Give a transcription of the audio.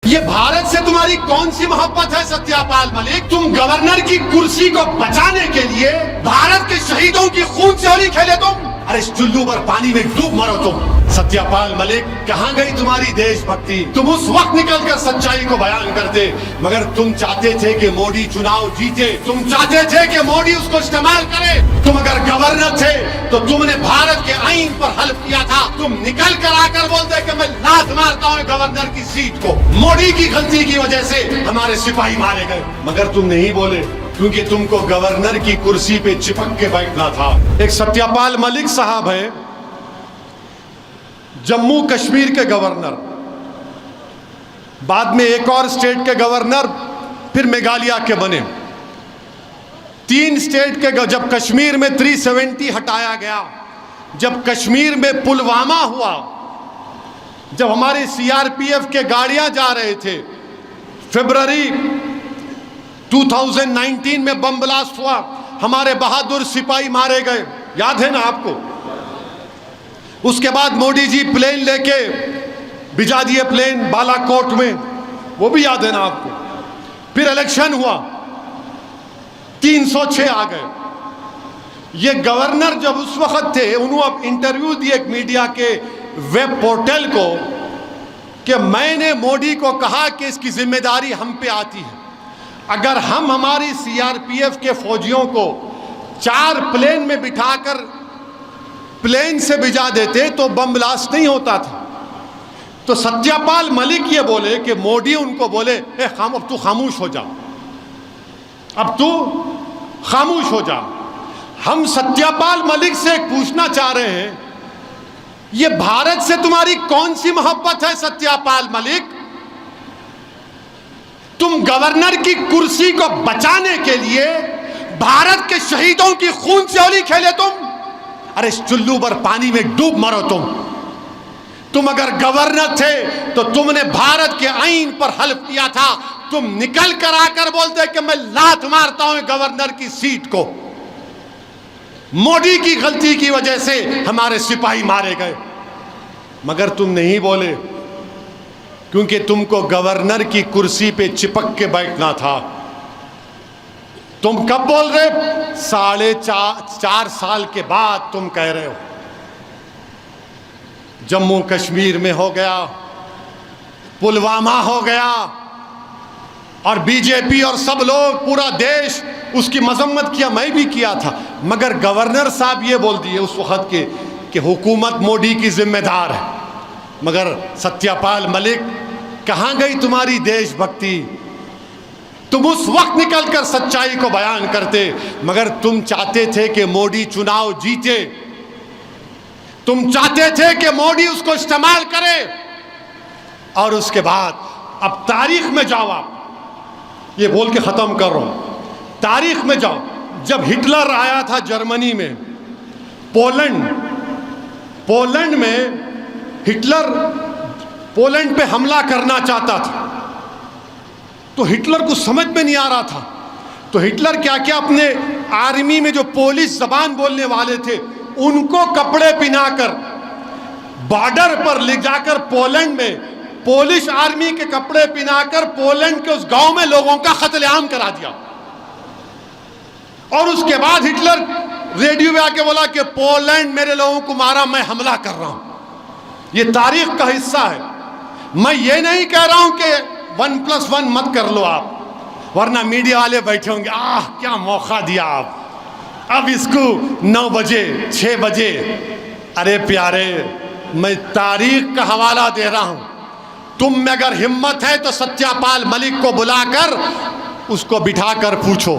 ये भारत से तुम्हारी कौन सी मोहब्बत है सत्यापाल मलिक? तुम गवर्नर की कुर्सी को बचाने के लिए भारत के शहीदों की खून से होली खेले तुम। अरे इस चुल्लू पर पानी में डूब मरो तुम। सत्यापाल मलिक, कहां गई तुम्हारी देशभक्ति? तुम उस वक्त निकलकर सच्चाई को बयान करते, मगर तुम चाहते थे कि मोदी चुनाव जीते, तुम चाहते थे कि मोदी उसको इस्तेमाल करे। तुम अगर गवर्नर थे तो तुमने भारत के आईन पर हल्फ किया था। तुम निकल कर आकर बोलते कि मैं लात मारता हूं गवर्नर की सीट को। मोदी की गलती की वजह से हमारे सिपाही मारे गए, मगर तुम नहीं बोले क्योंकि तुमको गवर्नर की कुर्सी पे चिपक के बैठना था। एक सत्यापाल मलिक साहब है, जम्मू कश्मीर के गवर्नर, बाद में एक और स्टेट के गवर्नर, फिर मेघालय के बने। 3 स्टेट के जब कश्मीर में 370 हटाया गया, जब कश्मीर में पुलवामा हुआ, जब हमारे सीआरपीएफ के गाड़ियां जा रहे थे, फरवरी 2019 में बम ब्लास्ट हुआ, हमारे बहादुर सिपाही मारे गए, याद है ना आपको? उसके बाद मोदी जी प्लेन लेके भिजा दिए, प्लेन बालाकोट में, वो भी याद है ना आपको? फिर इलेक्शन हुआ, 306 आ गए। ये गवर्नर जब उस वक्त थे, उन्होंने इंटरव्यू दिए एक मीडिया के वेब पोर्टल को कि मैंने मोदी को कहा कि इसकी जिम्मेदारी हम पे आती है। अगर हम हमारी सीआरपीएफ के फौजियों को 4 प्लेन में बिठाकर प्लेन से भिजा देते तो बम ब्लास्ट नहीं होता था। तो सत्यापाल मलिक ये बोले कि मोदी उनको बोले, अब तू खामोश हो जा, अब तू खामोश हो जा। हम सत्यापाल मलिक से पूछना चाह रहे हैं, ये भारत से तुम्हारी कौन सी मोहब्बत है सत्यापाल मलिक? तुम गवर्नर की कुर्सी को बचाने के लिए भारत के शहीदों की खून से होली खेले तुम। अरे इस चुल्लू पर पानी में डूब मरो तुम। तुम अगर गवर्नर थे तो तुमने भारत के आईन पर हल्फ किया था। तुम निकल कर आकर बोलते कि मैं लात मारता हूं गवर्नर की सीट को। मोदी की गलती की वजह से हमारे सिपाही मारे गए, मगर तुम नहीं बोले क्योंकि तुमको गवर्नर की कुर्सी पे चिपक के बैठना था। तुम कब बोल रहे? 4.5 साल के बाद तुम कह रहे हो। जम्मू कश्मीर में हो गया, पुलवामा हो गया, और बीजेपी और सब लोग, पूरा देश उसकी मजम्मत किया, मैं भी किया था, मगर गवर्नर साहब ये बोल दिए उस वक्त के कि हुकूमत मोदी की जिम्मेदार है। मगर सत्यापाल मलिक, कहां गई तुम्हारी देशभक्ति? तुम उस वक्त निकलकर सच्चाई को बयान करते, मगर तुम चाहते थे कि मोदी चुनाव जीते, तुम चाहते थे कि मोदी उसको इस्तेमाल करे। और उसके बाद अब तारीख में जाओ, आप ये बोल के खत्म कर रहा हूं, तारीख में जाओ। जब हिटलर आया था जर्मनी में, पोलैंड में हिटलर पोलैंड पे हमला करना चाहता था, तो हिटलर को समझ में नहीं आ रहा था। तो हिटलर क्या क्या अपने आर्मी में जो पोलिश जबान बोलने वाले थे उनको कपड़े पहनाकर बॉर्डर पर ले जाकर पोलैंड में पोलिश आर्मी के कपड़े पहनाकर पोलैंड के उस गांव में लोगों का कत्लेआम करा दिया। और उसके बाद हिटलर रेडियो में आके बोला कि पोलैंड मेरे लोगों को मारा, मैं हमला कर रहा हूं। ये तारीख का हिस्सा है। मैं ये नहीं कह रहा हूं कि 1+1 मत कर लो आप, वरना मीडिया वाले बैठे होंगे, क्या मौका दिया आप, अब इसको 9 बजे 6 बजे। अरे प्यारे, मैं तारीख का हवाला दे रहा हूं। तुम में अगर हिम्मत है तो सत्यापाल मलिक को बुलाकर उसको बिठाकर पूछो।